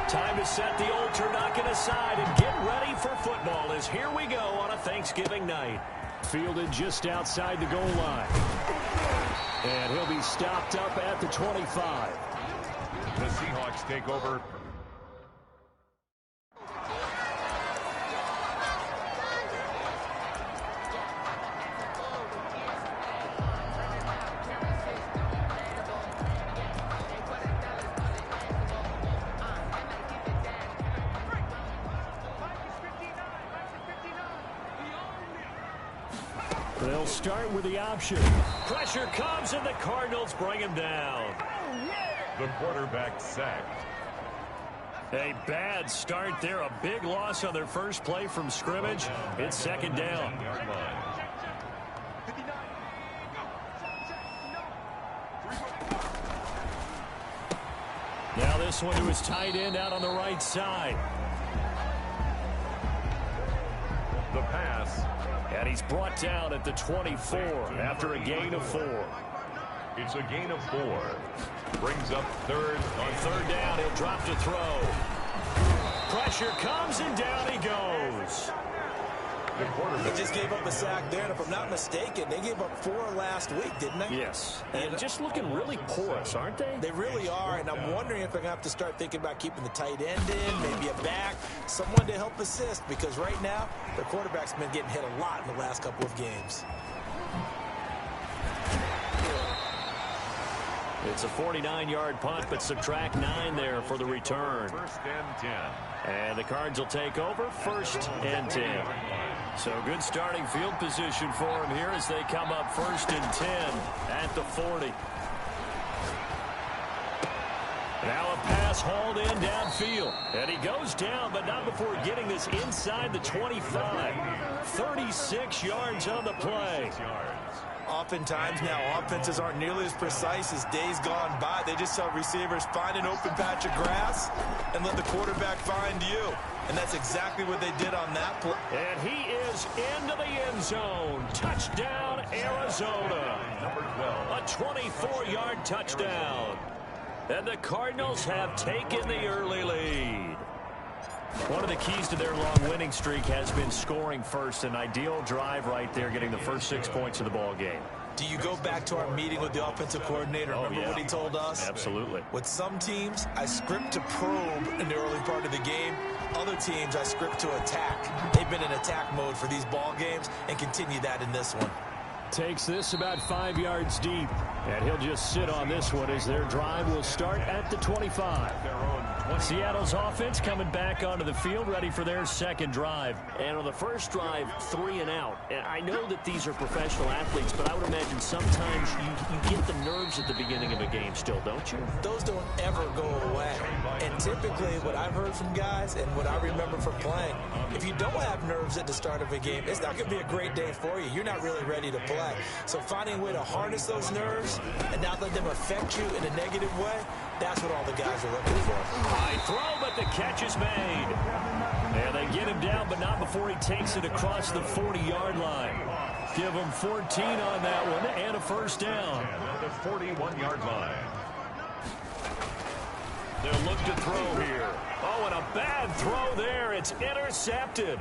Time to set the old turducken aside and get ready for football as here we go on a Thanksgiving night. Fielded just outside the goal line. And he'll be stopped up at the 25. The Seahawks take over. They'll start with the option. Pressure comes and the Cardinals bring him down. The quarterback sacked. A bad start there. A big loss on their first play from scrimmage. It's second down. Now this one to his tight end out on the right side. The pass. And he's brought down at the 24 after a gain of 4. It's a gain of 4. Brings up third. On third down, he'll drop to throw. Pressure comes and down he goes. The quarterback. They just gave up a sack there, and if I'm not mistaken, they gave up 4 last week, didn't they? Yes. And just looking really porous, aren't they? They really are, and I'm wondering if they're going to have to start thinking about keeping the tight end in, maybe a back, someone to help assist, because right now, their quarterback's been getting hit a lot in the last couple of games. It's a 49-yard punt, but subtract 9 there for the return. First and 10. And the Cards will take over first and 10. So good starting field position for him here as they come up first and 10 at the 40. Now a pass hauled in downfield. And he goes down, but not before getting this inside the 25. 36 yards on the play. Oftentimes now, offenses aren't nearly as precise as days gone by. They just tell receivers, find an open patch of grass and let the quarterback find you. And that's exactly what they did on that play. And he is into the end zone. Touchdown, Arizona. Number 12. A 24-yard touchdown. And the Cardinals have taken the early lead. One of the keys to their long winning streak has been scoring first. An ideal drive right there, getting the first 6 points of the ball game. Do you go back to our meeting with the offensive coordinator? Remember what he told us? Absolutely. With some teams, I script to probe in the early part of the game. Other teams, I script to attack. They've been in attack mode for these ball games and continue that in this one. Takes this about 5 yards deep. And he'll just sit on this one as their drive will start at the 25. Seattle's offense coming back onto the field, ready for their second drive. And on the first drive, 3 and out. And I know that these are professional athletes, but I would imagine sometimes you get the nerves at the beginning of a game still, don't you? Those don't ever go away. And typically what I've heard from guys and what I remember from playing, if you don't have nerves at the start of a game, it's not going to be a great day for you. You're not really ready to play. So finding a way to harness those nerves and not let them affect you in a negative way, that's what all the guys are looking for. High throw, but the catch is made. And they get him down, but not before he takes it across the 40-yard line. Give him 14 on that one and a first down. And the 41-yard line. They'll look to throw here. Oh, and a bad throw there. It's intercepted.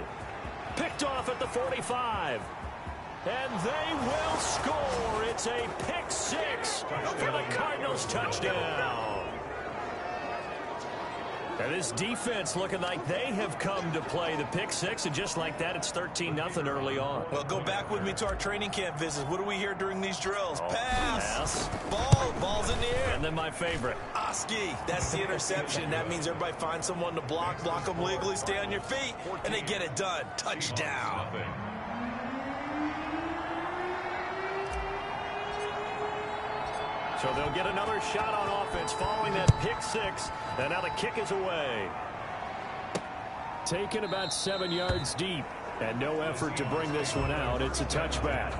Picked off at the 45. And they will score. It's a pick 6 for the Cardinals touchdown. And this defense looking like they have come to play the pick 6, and just like that, it's 13-0 early on. Well, go back with me to our training camp visits. What do we hear during these drills? Pass. Ball's in the air. And then my favorite. Oski. That's the interception. That means everybody finds someone to block them legally, stay on your feet, and they get it done. Touchdown. So they'll get another shot on offense following that pick 6. And now the kick is away. Taken about 7 yards deep. And no effort to bring this one out. It's a touchback.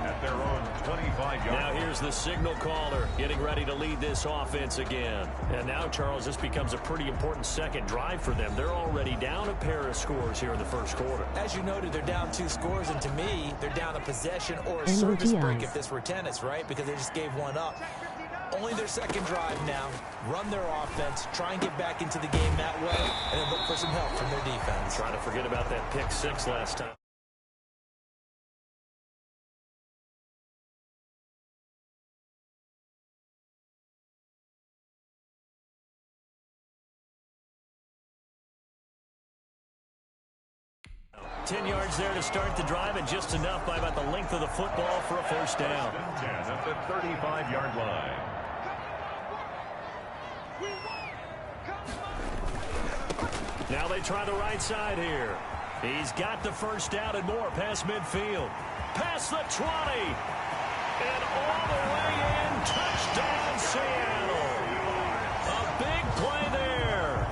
At their own 25-yard. Now here's the signal caller getting ready to lead this offense again. And now, Charles, this becomes a pretty important second drive for them. They're already down a pair of scores here in the first quarter. As you noted, they're down 2 scores, and to me, they're down a possession or a service break if this were tennis, right? Because they just gave one up. only their second drive now. Run their offense, try and get back into the game that way, and then look for some help from their defense. Trying to forget about that pick six last time. Ten yards there to start the drive, and just enough by about the length of the football for a first down. 10 at the 35-yard line. Now they try the right side here. He's got the first down and more past midfield. Past the 20. And all the way in. Touchdown, Seattle. A big play there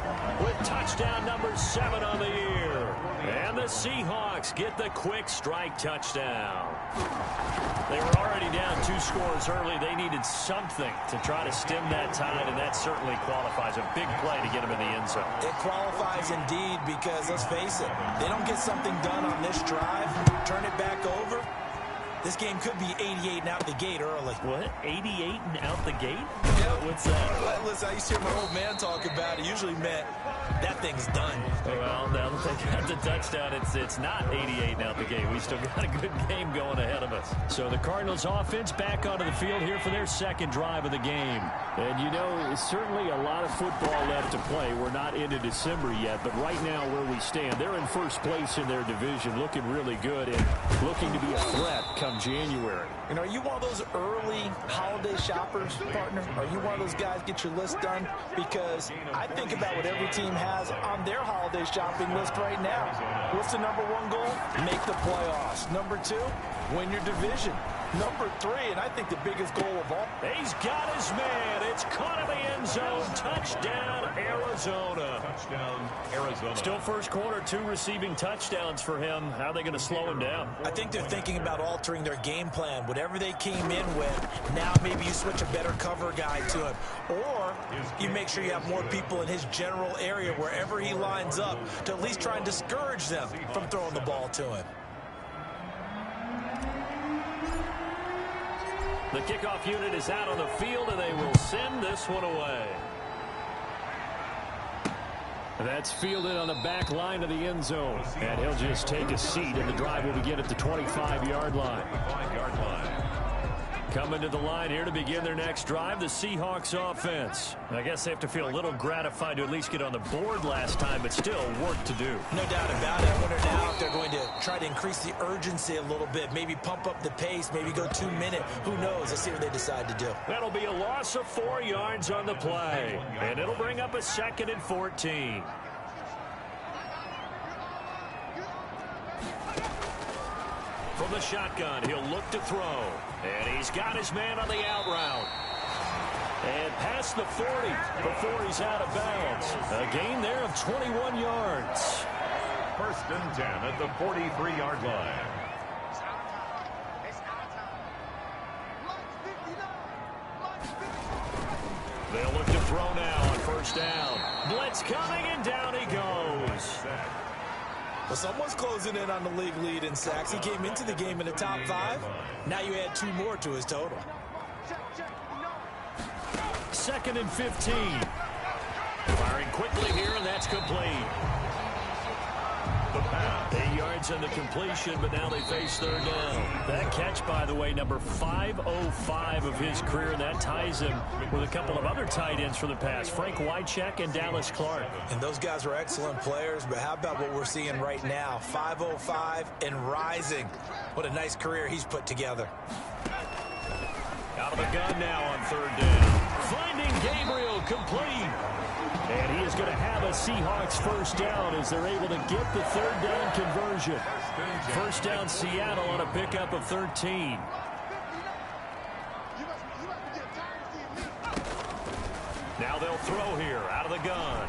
with touchdown number 7 on the year. And the Seahawks get the quick strike touchdown. They were already down 2 scores early. They needed something to try to stem that tide, and that certainly qualifies. A big play to get them in the end zone. It qualifies indeed because, let's face it, they don't get something done on this drive, turn it back over, this game could be 88 and out the gate early. What? 88 and out the gate? Yeah. What's that? Listen, I used to hear my old man talk about it. Usually meant that thing's done. Well, now that they got the touchdown, it's not 88 and out the gate. We still got a good game going ahead of us. So the Cardinals offense back onto the field here for their second drive of the game. And, you know, certainly a lot of football left to play. We're not into December yet, but right now where we stand, they're in first place in their division, looking really good and looking to be a threat come January. And are you one of those early holiday shoppers, partner? Are you one of those guys get your list done? Because I think about what every team has on their holiday shopping list right now. What's the number 1 goal? Make the playoffs. Number 2, win your division. Number 3, and I think the biggest goal of all. He's got his man. It's caught in the end zone. Touchdown, Arizona. Touchdown, Arizona. Still first quarter, 2 receiving touchdowns for him. How are they going to slow him down? I think they're thinking about altering their game plan. Whatever they came in with, now maybe you switch a better cover guy to him. Or you make sure you have more people in his general area wherever he lines up to at least try and discourage them from throwing the ball to him. The kickoff unit is out on the field, and they will send this one away. That's fielded on the back line of the end zone. And he'll just take a seat, and the drive will begin at the 25-yard line. 25-yard line. Coming to the line here to begin their next drive, the Seahawks offense. I guess they have to feel a little gratified to at least get on the board last time, but still work to do. No doubt about it. I wonder now if they're going to try to increase the urgency a little bit, maybe pump up the pace, maybe go 2-minute. Who knows? Let's see what they decide to do. That'll be a loss of 4 yards on the play, and it'll bring up a 2nd and 14. From the shotgun, he'll look to throw. And he's got his man on the out route. And past the 40 before he's out of bounds. A gain there of 21 yards. 1st and 10 at the 43-yard line. They'll look to throw now on 1st down. Blitz coming, and down he goes. Well, someone's closing in on the league lead in sacks. He came into the game in the top 5. Now you add 2 more to his total. 2nd and 15. Firing quickly here, and that's complete. The pass. 8 yards on the completion, but now they face 3rd down. That catch, by the way, number 505 of his career, and that ties him with a couple of other tight ends for the pass, Frank Wycheck and Dallas Clark. And those guys are excellent players, but how about what we're seeing right now? 505 and rising. What a nice career he's put together. Out of the gun now on 3rd down. Finding Gabriel complete. And he is going to have a Seahawks first down as they're able to get the 3rd down conversion. First down Seattle on a pickup of 13. Now they'll throw here out of the gun.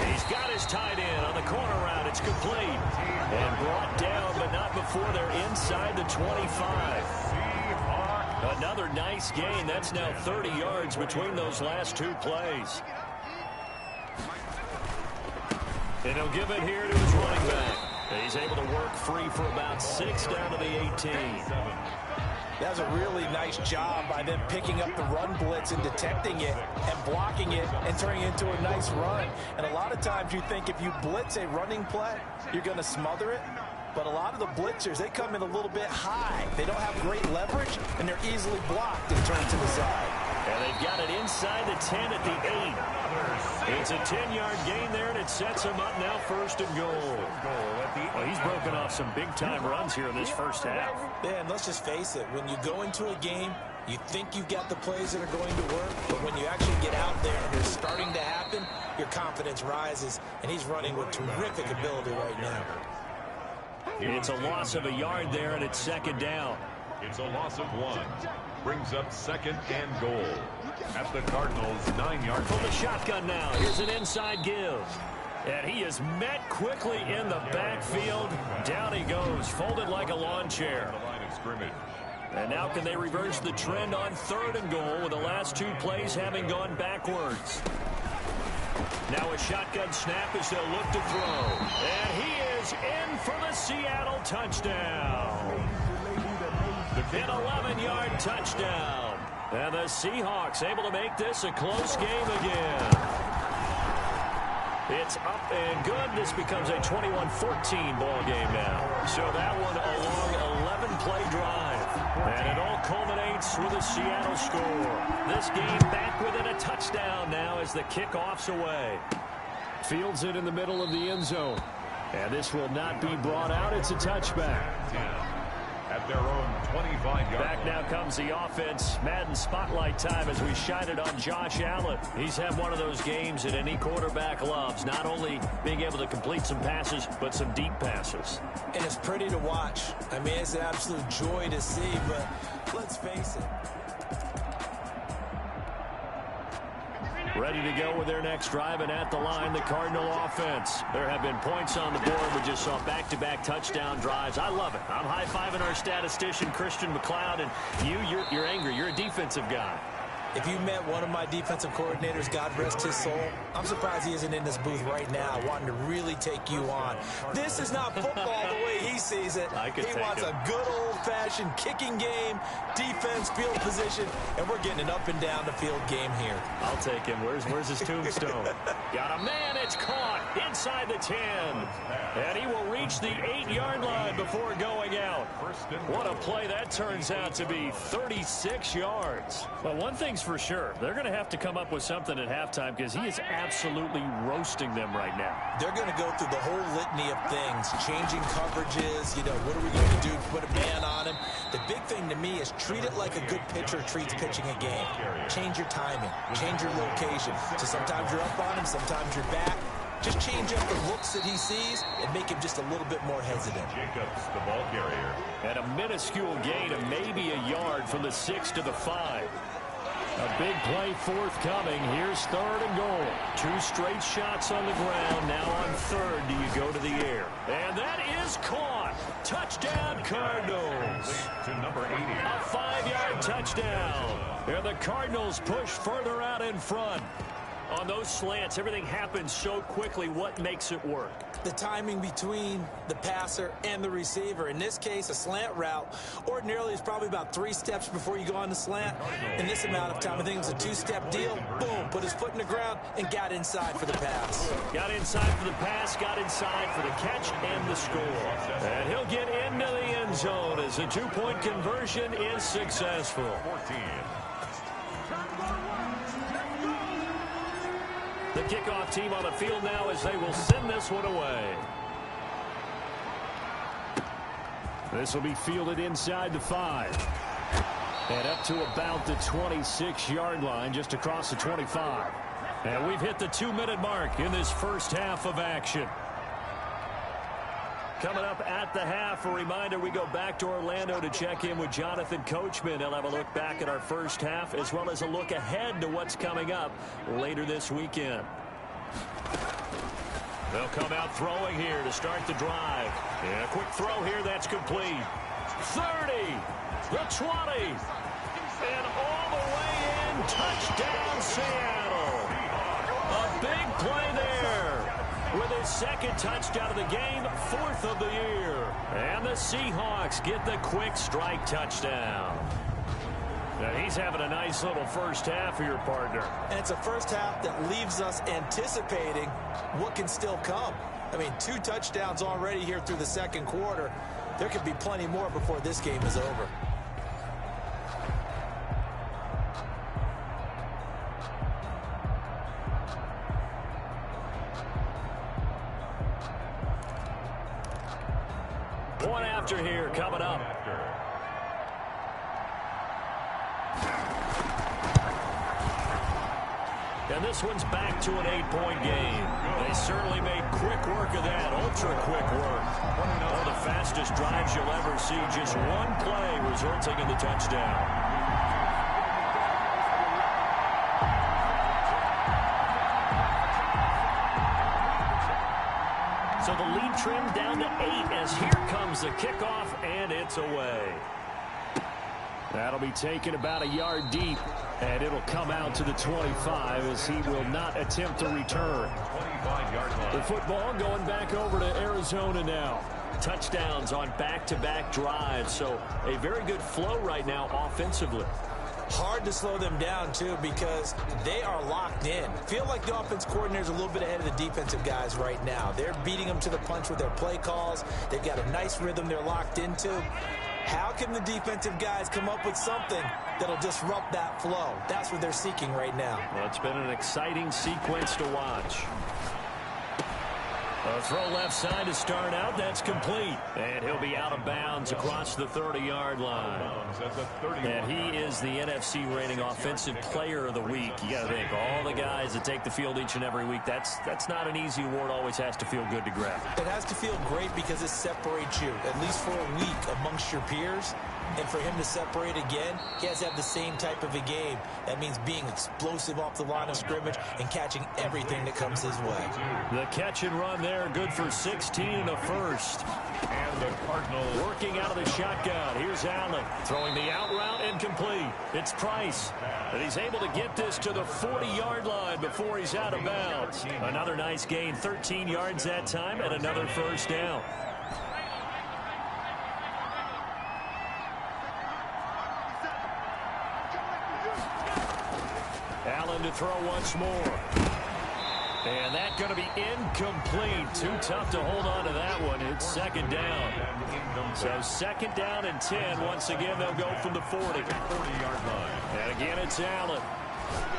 He's got his tight end on the corner route. It's complete. And brought down, but not before they're inside the 25. Another nice gain. That's now 30 yards between those last 2 plays. And he'll give it here to his running back. He's able to work free for about 6 down to the 18. That was a really nice job by them picking up the run blitz and detecting it and blocking it and turning it into a nice run. And a lot of times you think if you blitz a running play, you're going to smother it. But a lot of the blitzers, they come in a little bit high. They don't have great leverage, and they're easily blocked and turned to the side. And they've got it inside the 10 at the 8. It's a 10-yard gain there, and it sets them up now 1st and goal. Well, he's broken off some big-time runs here in this first half. Yeah, and let's just face it. When you go into a game, you think you've got the plays that are going to work, but when you actually get out there and it's starting to happen, your confidence rises, and he's running with terrific ability right now. It's a loss of a yard there, and it's 2nd down. It's a loss of 1. Brings up 2nd and goal at the Cardinals' 9-yard From the shotgun now. Here's an inside give. And he is met quickly in the backfield. Down he goes, folded like a lawn chair. And now can they reverse the trend on 3rd and goal with the last 2 plays having gone backwards? Now a shotgun snap as they'll look to throw. And he is in for the Seattle touchdown. An 11-yard touchdown. And the Seahawks able to make this a close game again. It's up and good. This becomes a 21-14 ball game now. So that one a long 11-play drive. And it all culminates with a Seattle score. This game back within a touchdown now as the kickoff's away. Fields it in the middle of the end zone. And this will not be brought out. It's a touchback. At their own 25-yard Back now comes the offense. Madden spotlight time as we shine it on Josh Allen. He's had one of those games that any quarterback loves. Not only being able to complete some passes, but some deep passes. And it's pretty to watch. I mean, it's an absolute joy to see, but let's face it. Ready to go with their next drive, and at the line, the Cardinal offense. There have been points on the board. We just saw back-to-back touchdown drives. I love it. I'm high-fiving our statistician, Christian McLeod, and you're angry. You're a defensive guy. If you met one of my defensive coordinators, God rest his soul, I'm surprised he isn't in this booth right now wanting to really take you on. This is not football the way he sees it. He wants a good old-fashioned kicking game, defense, field position, and we're getting an up-and-down-the-field game here. I'll take him. Where's his tombstone? Got a man. It's caught inside the 10. And he will reach the 8-yard line before going out. What a play that turns out to be, 36 yards. Well, one thing's for sure. They're going to have to come up with something at halftime because he is absolutely roasting them right now. They're going to go through the whole litany of things, changing coverages, what are we going to do to put a man on him? The big thing to me is treat it like a good pitcher treats pitching a game. Change your timing, change your location. So sometimes you're up on him, sometimes you're back. Just change up the looks that he sees and make him just a little bit more hesitant. Jacobs, the ball carrier. And a minuscule gain of maybe a yard from the 6 to the 5. A big play forthcoming. Here's 3rd and goal. 2 straight shots on the ground. Now on 3rd, do you go to the air? And that is caught. Touchdown, Cardinals. To number 80. A 5-yard touchdown. And the Cardinals push further out in front. On those slants, everything happens so quickly. What makes it work? The timing between the passer and the receiver. In this case, a slant route ordinarily is probably about 3 steps before you go on the slant. In this amount of time, I think it was a 2-step deal. Boom, put his foot in the ground and got inside for the pass. Got inside for the pass, got inside for the catch and the score. And he'll get into the end zone as the 2-point conversion is successful. 14. The kickoff team on the field now as they will send this one away. This will be fielded inside the 5. And up to about the 26-yard line, just across the 25. And we've hit the 2-minute mark in this first half of action. Coming up at the half, a reminder, we go back to Orlando to check in with Jonathan Coachman. He'll have a look back at our first half as well as a look ahead to what's coming up later this weekend. They'll come out throwing here to start the drive. And a quick throw here that's complete. 30, the 20, and all the way in. Touchdown, Seattle. A big play there. with his second touchdown of the game, 4th of the year. And the Seahawks get the quick strike touchdown. Now he's having a nice little first half here, partner. And it's a first half that leaves us anticipating what can still come. I mean, 2 touchdowns already here through the second quarter. There could be plenty more before this game is over. One after here coming up. And this one's back to an 8-point game. They certainly made quick work of that, ultra-quick work. One of the fastest drives you'll ever see, just one play resulting in the touchdown. So the lead trimmed down to 8 as here comes the kickoff, and it's away. That'll be taken about a yard deep, and it'll come out to the 25 as he will not attempt to return. 25-yard line. The football going back over to Arizona now. Touchdowns on back-to-back drives, so a very good flow right now offensively. Hard to slow them down, too, because they are locked in. Feel like the offense coordinator's a little bit ahead of the defensive guys right now. They're beating them to the punch with their play calls. They've got a nice rhythm they're locked into. How can the defensive guys come up with something that'll disrupt that flow? That's what they're seeking right now. Well, it's been an exciting sequence to watch. A throw left side to start out. That's complete. And he'll be out of bounds across the 30-yard line. And he is the NFC reigning offensive player of the week. You got to think, all the guys that take the field each and every week, that's not an easy award. Always has to feel good to grab. It has to feel great because it separates you, at least for a week, amongst your peers. And for him to separate again, he has to have the same type of a game. That means being explosive off the line of scrimmage and catching everything that comes his way. The catch and run there, good for 16 and a first. And the Cardinals working out of the shotgun. Here's Allen throwing the out route incomplete. It's Price. And he's able to get this to the 40-yard line before he's out of bounds. Another nice gain, 13 yards that time, and another first down. Allen to throw once more. And that's going to be incomplete. Too tough to hold on to that one. It's second down. So second down and 10. Once again, they'll go from the 40. 40-yard line. And again, it's Allen.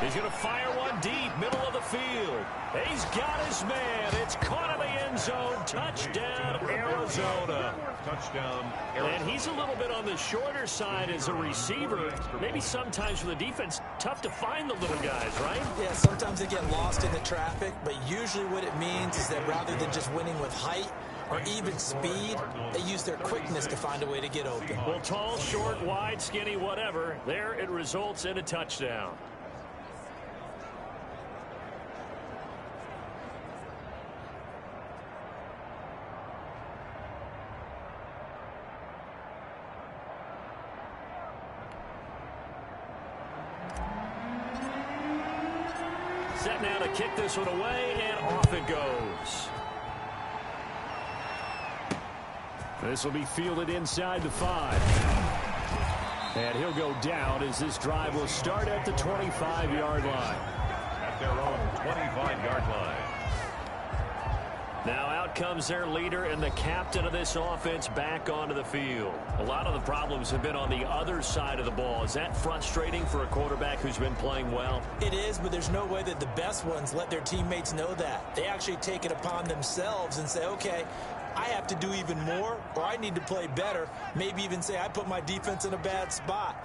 He's going to fire one deep, middle of the field. He's got his man. It's caught in the end zone. Touchdown, Arizona. Touchdown, Arizona. And he's a little bit on the shorter side as a receiver. Maybe sometimes for the defense, tough to find the little guys, right? Yeah, sometimes they get lost in the traffic, but usually what it means is that rather than just winning with height or even speed, they use their quickness to find a way to get open. Well, tall, short, wide, skinny, whatever. There it results in a touchdown. Set now to kick this one away, and off it goes. This will be fielded inside the 5. And he'll go down as this drive will start at the 25-yard line. At their own 25-yard line. Now out comes their leader and the captain of this offense back onto the field. A lot of the problems have been on the other side of the ball. Is that frustrating for a quarterback who's been playing well? It is, but there's no way that the best ones let their teammates know that. They actually take it upon themselves and say, okay, I have to do even more, or I need to play better. Maybe even say I put my defense in a bad spot.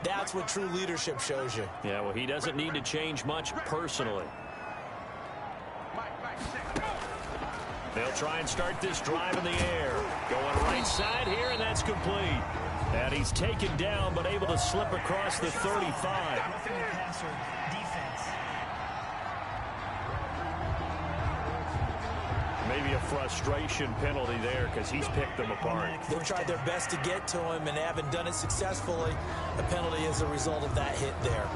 That's what true leadership shows you. Yeah, well, he doesn't need to change much personally. They'll try and start this drive in the air. Going right side here, and that's complete. And he's taken down, but able to slip across the 35. Maybe a frustration penalty there because he's picked them apart. They've tried their best to get to him and haven't done it successfully. A penalty is a result of that hit there.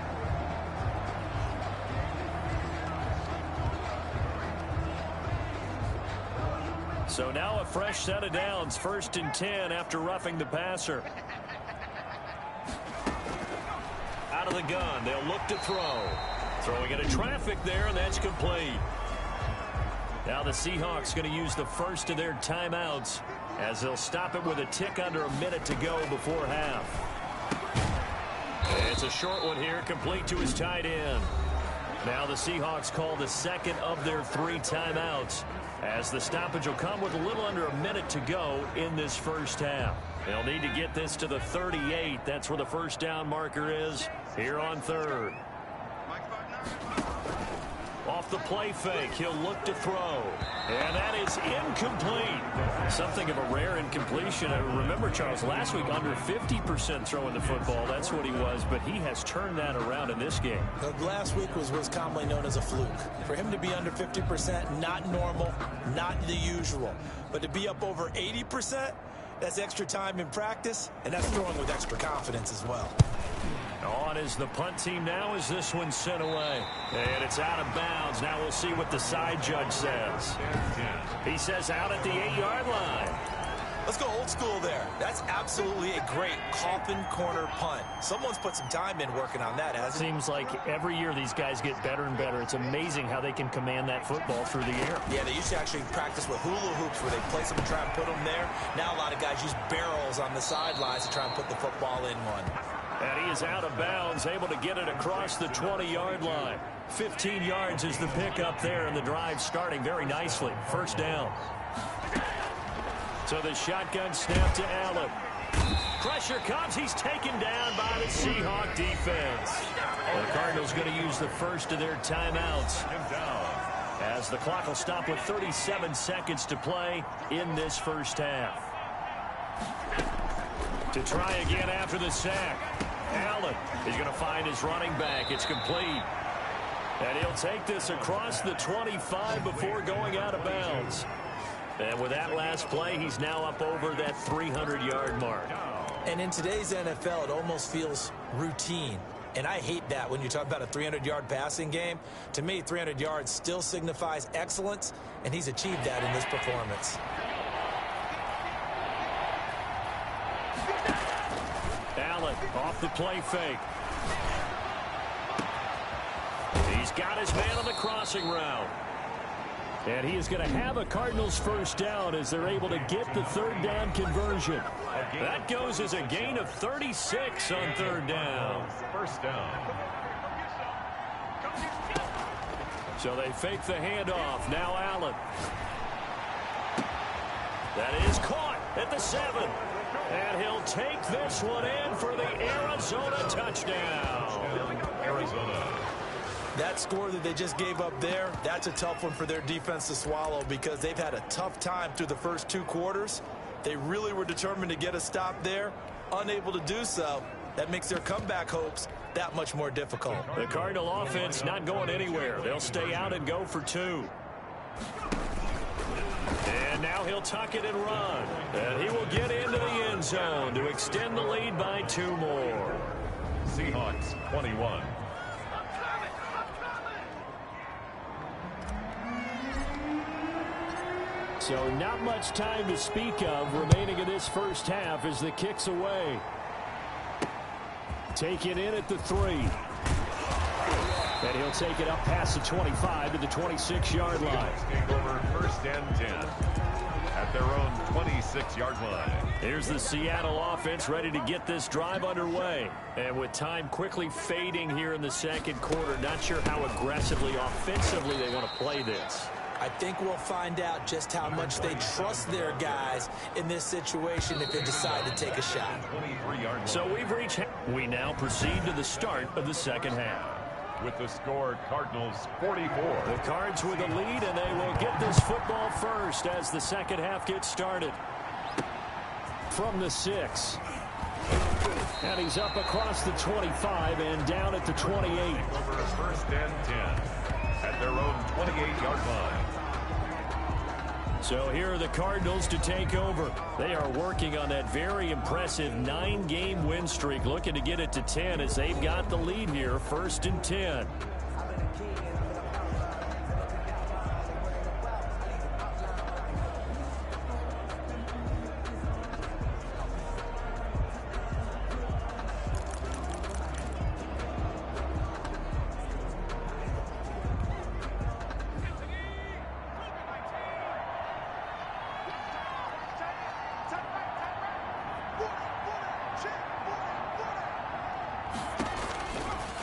So now a fresh set of downs, 1st and 10 after roughing the passer. Out of the gun, they'll look to throw. Throwing into traffic there, and that's complete. Now the Seahawks going to use the first of their timeouts as they'll stop it with a tick under a minute to go before half. It's a short one here, complete to his tight end. Now the Seahawks call the second of their 3 timeouts as the stoppage will come with a little under a minute to go in this first half. They'll need to get this to the 38. That's where the first down marker is here on 3rd. Off the play fake, he'll look to throw. And that is incomplete. Something of a rare incompletion. I remember, Charles, last week under 50% throwing the football. That's what he was, but he has turned that around in this game. Last week was commonly known as a fluke. For him to be under 50%, not normal, not the usual. But to be up over 80%, that's extra time in practice, and that's throwing with extra confidence as well. On is the punt team now as this one's sent away. And it's out of bounds. Now we'll see what the side judge says. He says out at the 8-yard line. Let's go old school there. That's absolutely a great coffin corner punt. Someone's put some time in working on that, hasn't it? Seems like every year these guys get better and better. It's amazing how they can command that football through the air. Yeah, they used to actually practice with hula hoops where they place them and try and put them there. Now a lot of guys use barrels on the sidelines to try and put the football in one. And he is out of bounds, able to get it across the 20-yard line. 15 yards is the pickup there, and the drive starting very nicely. First down. So the shotgun snap to Allen. Pressure comes. He's taken down by the Seahawk defense. The Cardinals going to use the first of their timeouts as the clock will stop with 37 seconds to play in this first half. To try again after the sack. Allen is going to find his running back. It's complete. And he'll take this across the 25 before going out of bounds. And with that last play, he's now up over that 300-yard mark. And in today's NFL, it almost feels routine. And I hate that when you talk about a 300-yard passing game. To me, 300 yards still signifies excellence, and he's achieved that in this performance. Allen off the play fake. He's got his man on the crossing route. And he is going to have a Cardinals first down as they're able to get the 3rd down conversion. That goes as a gain of 36 on 3rd down. First down. So they fake the handoff. Now Allen. That is caught at the 7. And he'll take this one in for the Arizona touchdown. Arizona. That score that they just gave up there, that's a tough one for their defense to swallow because they've had a tough time through the first 2 quarters. They really were determined to get a stop there, unable to do so. That makes their comeback hopes that much more difficult. The Cardinal offense not going anywhere. They'll stay out and go for 2. And now he'll tuck it and run. And he will get into the end zone to extend the lead by 2 more. Seahawks 21. So not much time to speak of remaining in this first half as the kick's away. Taken in at the 3. And he'll take it up past the 25 to the 26-yard line. Take over 1st and 10 at their own 26-yard line. Here's the Seattle offense ready to get this drive underway. And with time quickly fading here in the second quarter, not sure how aggressively, offensively they want to play this. I think we'll find out just how much they trust their guys in this situation if they decide to take a shot. So we now proceed to the start of the second half. With the score, Cardinals 44. The Cards with the lead, and they will get this football first as the second half gets started. From the 6. And he's up across the 25 and down at the 28. Over 1st and 10 at their own 28-yard line. So here are the Cardinals to take over. They are working on that very impressive 9-game win streak, looking to get it to 10 as they've got the lead here, 1st and 10.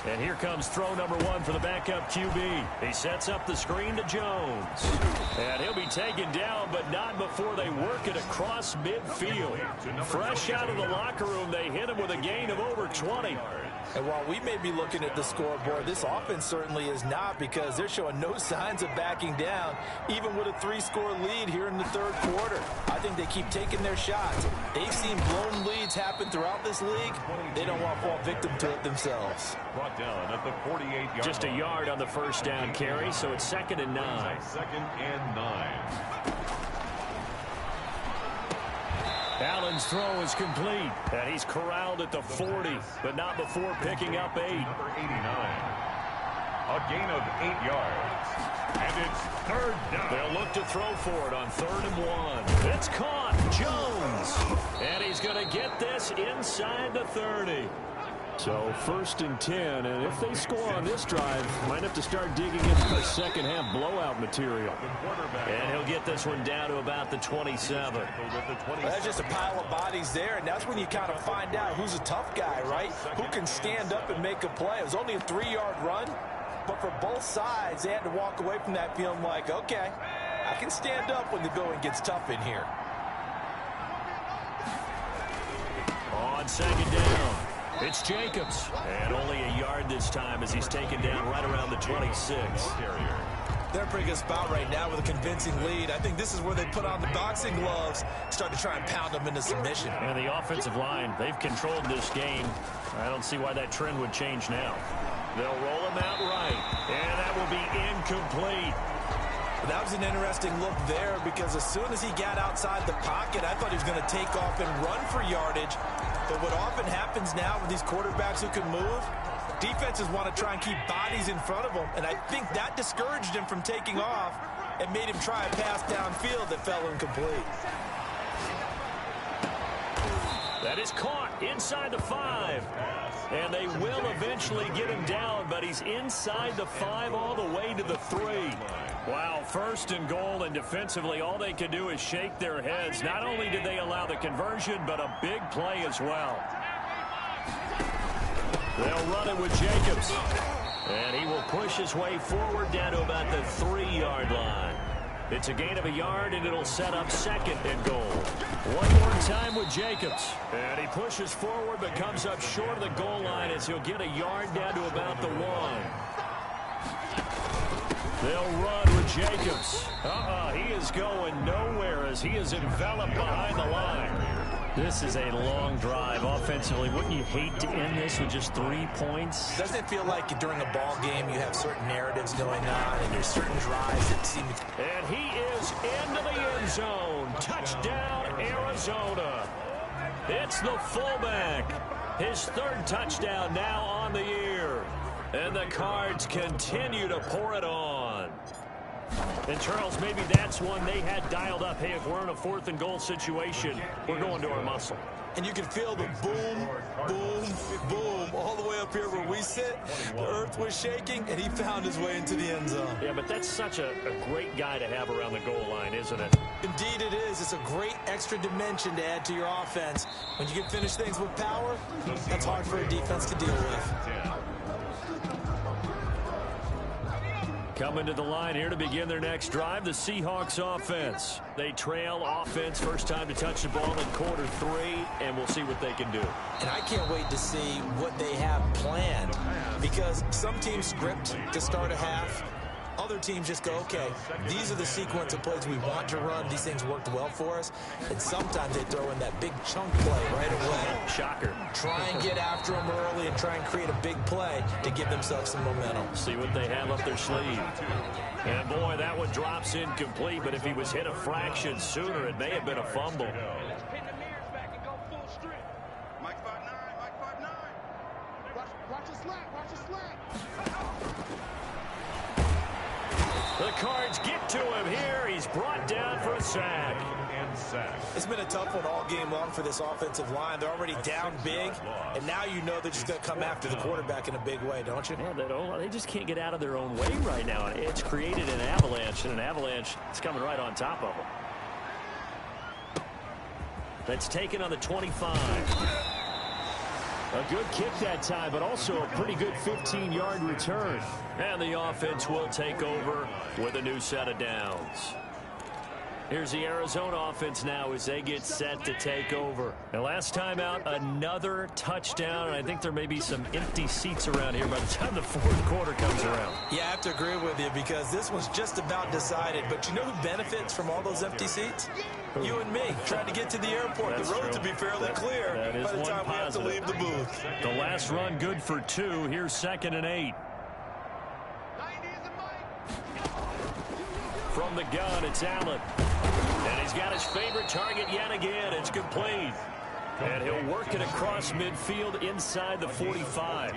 And here comes throw number 1 for the backup QB. He sets up the screen to Jones. And he'll be taken down, but not before they work it across midfield. Fresh out of the locker room, they hit him with a gain of over 20. And while we may be looking at the scoreboard, this offense certainly is not, because they're showing no signs of backing down, even with a 3-score lead here in the third quarter. I think they keep taking their shots. They've seen blown leads happen throughout this league. They don't want to fall victim to it themselves. Brought down at the 48-yard Just a yard on the first down carry, so it's 2nd and 9. 2nd and 9. Allen's throw is complete, and he's corralled at the 40, but not before picking up 8. Number 89. A gain of 8 yards. And it's 3rd down. They'll look to throw for it on 3rd and 1. It's caught. Jones. And he's going to get this inside the 30. So 1st and 10, and if they score on this drive, might have to start digging into the second half blowout material. And he'll get this one down to about the 27. Well, that's just a pile of bodies there, and that's when you kind of find out who's a tough guy, right? Who can stand up and make a play. It was only a 3-yard run, but for both sides, they had to walk away from that feeling like, okay, I can stand up when the going gets tough in here. On 2nd down. It's Jacobs, and only a yard this time as he's taken down right around the 26. They're in a pretty good spot right now with a convincing lead. I think this is where they put on the boxing gloves, start to try and pound them into submission. And the offensive line, they've controlled this game. I don't see why that trend would change now. They'll roll him out right, and that will be incomplete. That was an interesting look there, because as soon as he got outside the pocket, I thought he was going to take off and run for yardage. But what often happens now with these quarterbacks who can move, defenses want to try and keep bodies in front of them, and I think that discouraged him from taking off and made him try a pass downfield that fell incomplete. That is caught inside the 5. And they will eventually get him down, but he's inside the 5 all the way to the 3. Wow, 1st and goal, and defensively all they can do is shake their heads. Not only did they allow the conversion, but a big play as well. They'll run it with Jacobs. And he will push his way forward down to about the 3-yard line. It's a gain of a yard, and it'll set up 2nd and goal. One more time with Jacobs. And he pushes forward, but comes up short of the goal line as he'll get a yard down to about the 1. They'll run with Jacobs. He is going nowhere as he is enveloped behind the line. This is a long drive offensively. Wouldn't you hate to end this with just 3 points? Doesn't it feel like during a ball game you have certain narratives going on and there's certain drives that seem to... And he is into the end zone. Touchdown, Arizona. It's the fullback. His 3rd touchdown now on the year. And the Cards continue to pour it on. And, Charles, maybe that's one they had dialed up. Hey, if we're in a 4th and goal situation, we're going to our muscle. And you can feel the boom, boom, boom all the way up here where we sit. The earth was shaking, and he found his way into the end zone. Yeah, but that's such a great guy to have around the goal line, isn't it? Indeed it is. It's a great extra dimension to add to your offense. When you can finish things with power, that's hard for a defense to deal with. Coming to the line here to begin their next drive, the Seahawks offense. They trail offense, first time to touch the ball in quarter 3, and we'll see what they can do. And I can't wait to see what they have planned, because some teams script to start a half. Other teams just go, okay, these are the sequence of plays we want to run. These things worked well for us. And sometimes they throw in that big chunk play right away. Shocker. Try and get after them early and try and create a big play to give themselves some momentum. See what they have up their sleeve. And, boy, that one drops incomplete, but if he was hit a fraction sooner, it may have been a fumble. The Cards get to him here. He's brought down for a sack. It's been a tough one all game long for this offensive line. They're already down big, and now you know they're just going to come after the quarterback in a big way, don't you? Yeah, they just can't get out of their own way right now. It's created an avalanche, and an avalanche is coming right on top of them. That's taken on the 25. A good kick that time, but also a pretty good 15-yard return. And the offense will take over with a new set of downs. Here's the Arizona offense now as they get set to take over. And last time out, another touchdown, and I think there may be some empty seats around here by the time the fourth quarter comes around. Yeah, I have to agree with you because this one's just about decided. But you know who benefits from all those empty seats? You and me, trying to get to the airport. That's the road true. to be fairly clear by the time we have to leave the booth. The last run good for 2. Here's 2nd and 8. From the gun, it's Allen. And he's got his favorite target yet again. It's complete. And he'll work it across midfield inside the 45.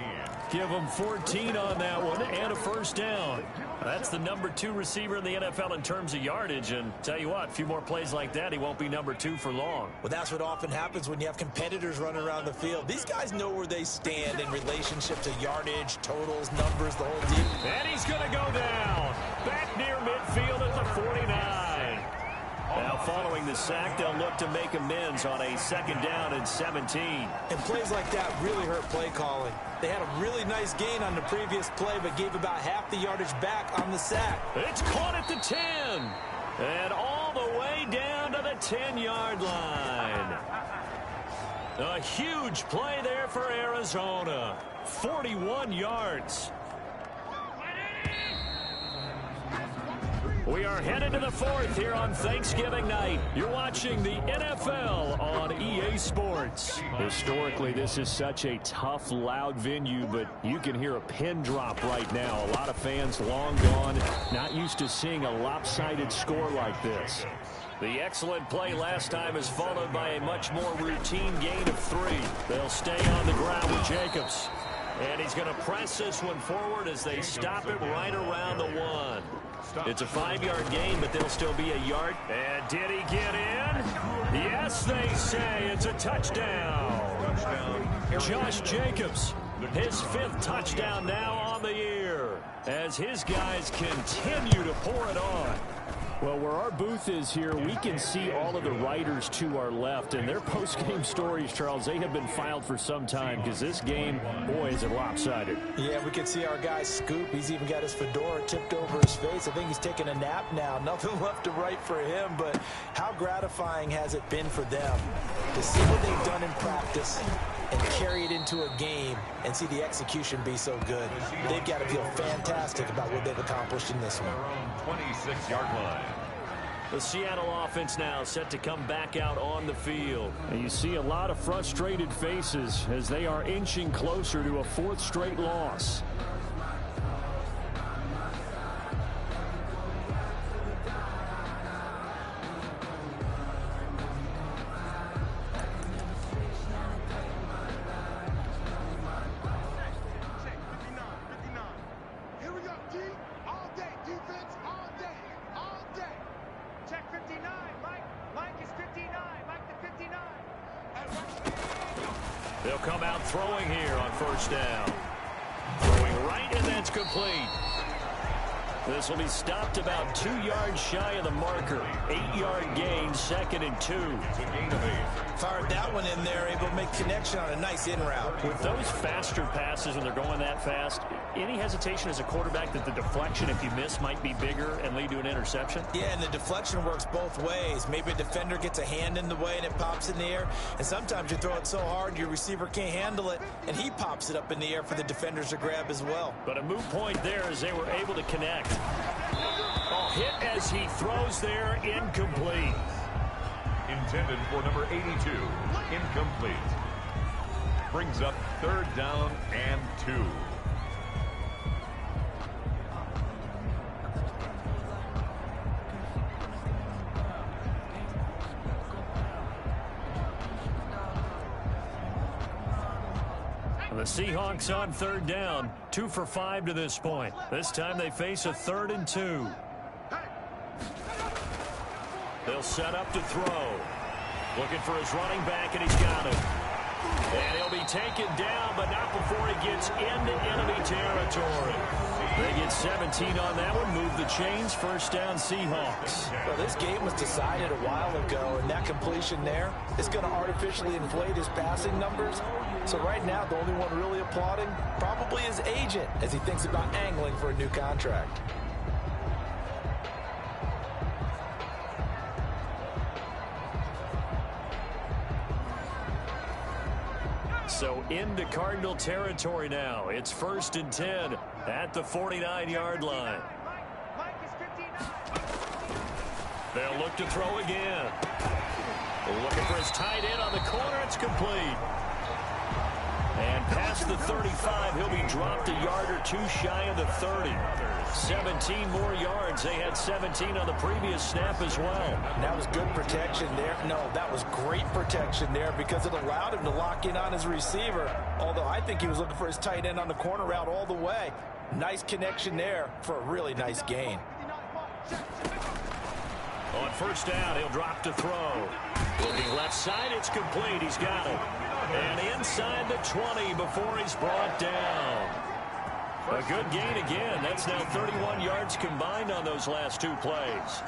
Give him 14 on that one and a first down. That's the number 2 receiver in the NFL in terms of yardage. And tell you what, a few more plays like that, he won't be number 2 for long. Well, that's what often happens when you have competitors running around the field. These guys know where they stand in relationship to yardage, totals, numbers, the whole deal. And he's going to go down. Back near midfield at the 49. Now, following the sack, they'll look to make amends on a 2nd down and 17. And plays like that really hurt play calling. They had a really nice gain on the previous play, but gave about half the yardage back on the sack. It's caught at the 10. And all the way down to the 10-yard line. A huge play there for Arizona. 41 yards. We are headed to the 4th here on Thanksgiving night. You're watching the NFL on EA Sports. Historically, this is such a tough, loud venue, but you can hear a pin drop right now. A lot of fans long gone, not used to seeing a lopsided score like this. The excellent play last time is followed by a much more routine gain of 3. They'll stay on the ground with Jacobs. And he's going to press this one forward as they stop him right around the 1. It's a 5-yard gain, but there'll still be a yard. And did he get in? Yes, they say it's a touchdown. Josh Jacobs, his 5th touchdown now on the year as his guys continue to pour it on. Well, where our booth is here, we can see all of the writers to our left, and their post-game stories, Charles, they have been filed for some time because this game, boy, is it lopsided. Yeah, we can see our guy Scoop. He's even got his fedora tipped over his face. I think he's taking a nap now. Nothing left to write for him, but how gratifying has it been for them to see what they've done in practice and carry it into a game and see the execution be so good. They've got to feel fantastic about what they've accomplished in this one. 26-yard line. The Seattle offense now set to come back out on the field. And you see a lot of frustrated faces as they are inching closer to a 4th straight loss. They'll come out throwing here on 1st down. Throwing right, and that's complete. This will be stopped about 2 yards shy of the marker. 8-yard gain, 2nd and 2. It's a gain of 8. Fired that one in there, able to make connection on a nice in route. With those faster passes when they're going that fast, any hesitation as a quarterback that the deflection, if you miss, might be bigger and lead to an interception? Yeah, and the deflection works both ways. Maybe a defender gets a hand in the way and it pops in the air. And sometimes you throw it so hard your receiver can't handle it, and he pops it up in the air for the defenders to grab as well. But a moot point there as they were able to connect. Oh, hit as he throws there, incomplete. Intended for number 82, incomplete. Brings up 3rd down and 2. The Seahawks on 3rd down, 2 for 5 to this point. This time they face a 3rd and 2. They'll set up to throw. Looking for his running back, and he's got it. And he'll be taken down, but not before he gets into enemy territory. They get 17 on that one, move the chains, 1st down Seahawks. Well, this game was decided a while ago, and that completion there is going to artificially inflate his passing numbers. So right now, the only one really applauding probably his agent as he thinks about angling for a new contract. So into Cardinal territory now. It's 1st and 10 at the 49-yard line. They'll look to throw again. Looking for his tight end on the corner. It's complete. And past the 35, he'll be dropped a yard or two shy of the 30. 17 more yards. They had 17 on the previous snap as well. That was good protection there. No, that was great protection there because it allowed him to lock in on his receiver. Although I think he was looking for his tight end on the corner route all the way. Nice connection there for a really nice gain. On 1st down, he'll drop to throw. Looking left side, it's complete. He's got it. And inside the 20 before he's brought down. A good gain again. That's now 31 yards combined on those last 2 plays.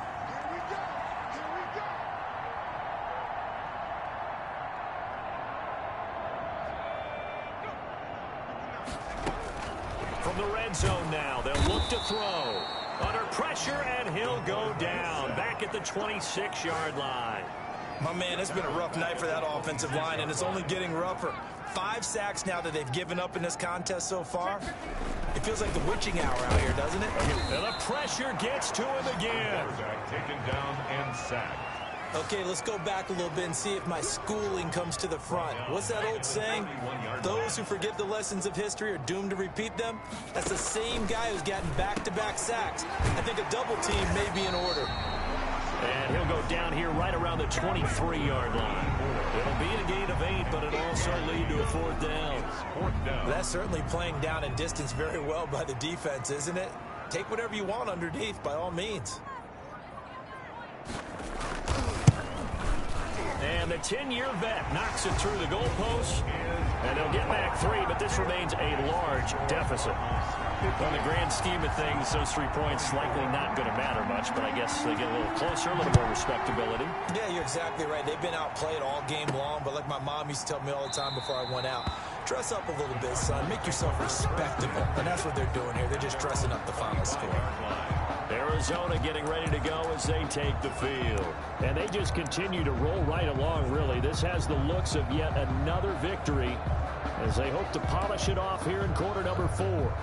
From the red zone now, they'll look to throw. Under pressure, and he'll go down. Back at the 26-yard line. My man, it's been a rough night for that offensive line, and it's only getting rougher. 5 sacks now that they've given up in this contest so far. It feels like the witching hour out here, doesn't it? And the pressure gets to him again. Taken down and sacked. Okay, let's go back a little bit and see if my schooling comes to the front. What's that old saying? Those who forget the lessons of history are doomed to repeat them. That's the same guy who's gotten back-to-back sacks. I think a double team may be in order. And he'll go down here right around the 23-yard line. It'll be a gain of 8, but it'll also lead to a 4th down. That's certainly playing down and distance very well by the defense, isn't it? Take whatever you want underneath, by all means. And the 10-year vet knocks it through the goalpost. And they'll get back 3, but this remains a large deficit. On the grand scheme of things, those 3 points likely not going to matter much, but I guess they get a little closer, a little more respectability. Yeah, you're exactly right. They've been outplayed all game long, but like my mom used to tell me all the time before I went out, dress up a little bit, son. Make yourself respectable. And that's what they're doing here. They're just dressing up the final score. Arizona getting ready to go as they take the field. And they just continue to roll right along, really. This has the looks of yet another victory as they hope to polish it off here in quarter number 4.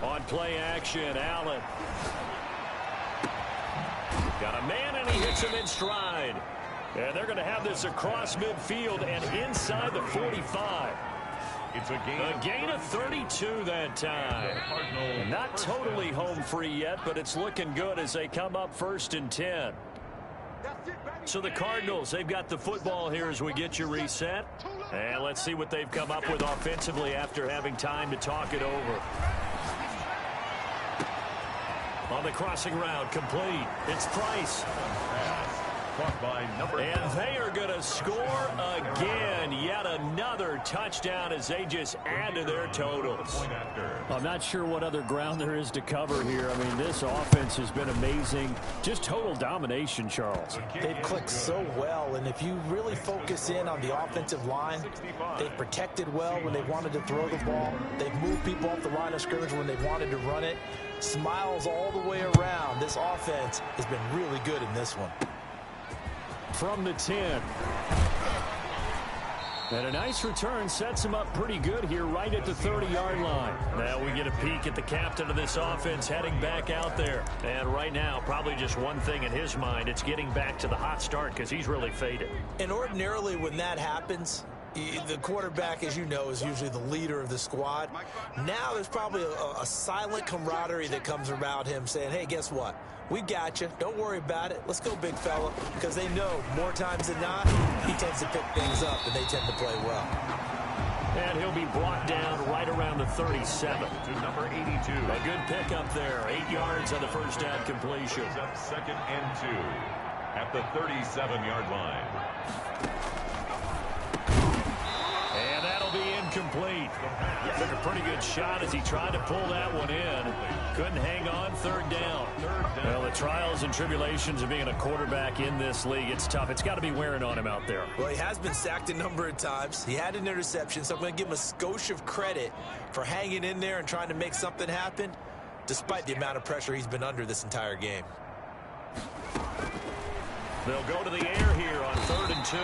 On play action, Allen. Got a man, and he hits him in stride. And they're going to have this across midfield and inside the 45. It's a gain of 32 that time. And not totally home free yet, but it's looking good as they come up 1st and 10. So the Cardinals, they've got the football here as we get you reset. And let's see what they've come up with offensively after having time to talk it over. On the crossing route, complete. It's Price. And they are going to score again. Yet another touchdown as they just add to their totals. I'm not sure what other ground there is to cover here. I mean, this offense has been amazing. Just total domination, Charles. They've clicked so well, and if you really focus in on the offensive line, they've protected well when they wanted to throw the ball. They've moved people off the line of scrimmage when they've wanted to run it. Smiles all the way around. This offense has been really good in this one. From the 10. And a nice return sets him up pretty good here right at the 30-yard line. Now we get a peek at the captain of this offense heading back out there. And right now, probably just one thing in his mind. It's getting back to the hot start because he's really faded. And ordinarily when that happens, the quarterback, as you know, is usually the leader of the squad. Now there's probably a silent camaraderie that comes around him saying, hey, guess what? We got you. Don't worry about it. Let's go, big fella. Because they know more times than not, he tends to pick things up, and they tend to play well. And he'll be brought down right around the 37. To number 82. A good pickup there. 8 yards on the first down completion. Up 2nd and 2 at the 37-yard line. And that'll be incomplete. Took a pretty good shot as he tried to pull that one in. Couldn't hang on. Third down. Well, the trials and tribulations of being a quarterback in this league, it's tough. It's got to be wearing on him out there. Well, he has been sacked a number of times. He had an interception, so I'm going to give him a skosh of credit for hanging in there and trying to make something happen, despite the amount of pressure he's been under this entire game. They'll go to the air here on 3rd and 2.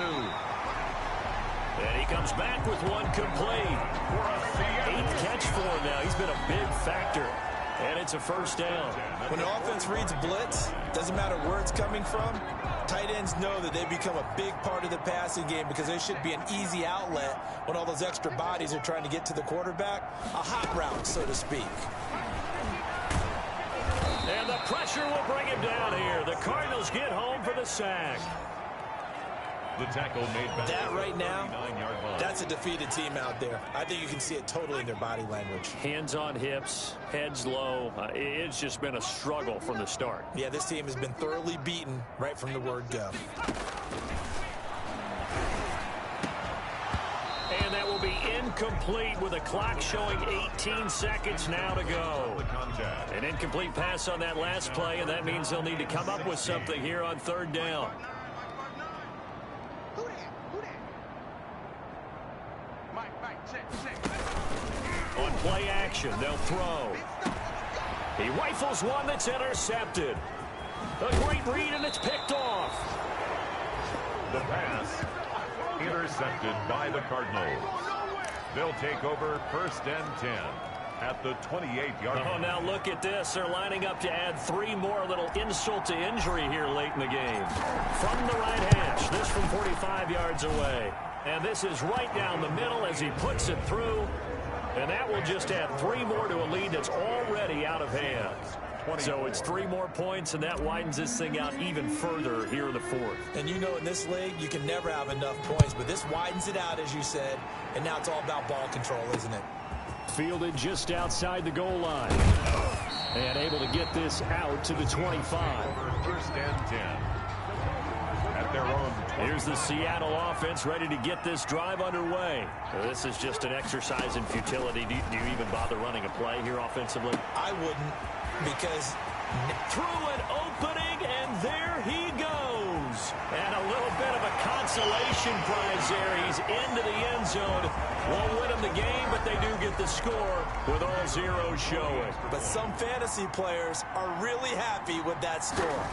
And he comes back with one complete. 8th catch for him now. He's been a big factor. And it's a first down. When the offense reads blitz, doesn't matter where it's coming from, tight ends know that they become a big part of the passing game because there should be an easy outlet when all those extra bodies are trying to get to the quarterback. A hot route, so to speak. And the pressure will bring him down here. The Cardinals get home for the sack. The tackle made back. That right now, that's a defeated team out there. I think you can see it totally in their body language. Hands on hips, heads low. It's just been a struggle from the start. Yeah, this team has been thoroughly beaten right from the word go. And that will be incomplete with a clock showing 18 seconds now to go. An incomplete pass on that last play, and that means they'll need to come up with something here on 3rd down. On play action, they'll throw. He rifles one that's intercepted. A great read, and it's picked off. The pass intercepted by the Cardinals. They'll take over 1st and 10 at the 28-yard line. Oh, now look at this. They're lining up to add 3 more. A little insult to injury here late in the game. From the right hash, this from 45 yards away. And this is right down the middle as he puts it through. And that will just add 3 more to a lead that's already out of hand. So it's 3 more points, and that widens this thing out even further here in the 4th. And you know in this league, you can never have enough points, but this widens it out, as you said, and now it's all about ball control, isn't it? Fielded just outside the goal line. And able to get this out to the 25. 1st and 10. At their own. Here's the Seattle offense ready to get this drive underway. This is just an exercise in futility. Do you even bother running a play here offensively? I wouldn't, because through an opening, and there he goes. And a little bit of a consolation prize there. He's into the end zone. Won't win him the game, but they do get the score with all zeros showing. But some fantasy players are really happy with that score.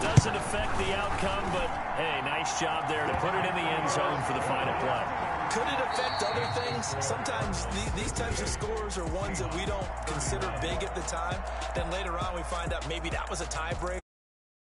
Doesn't affect the outcome, but, hey, nice job there to put it in the end zone for the final play. Could it affect other things? Sometimes these types of scores are ones that we don't consider big at the time. Then later on we find out maybe that was a tiebreaker.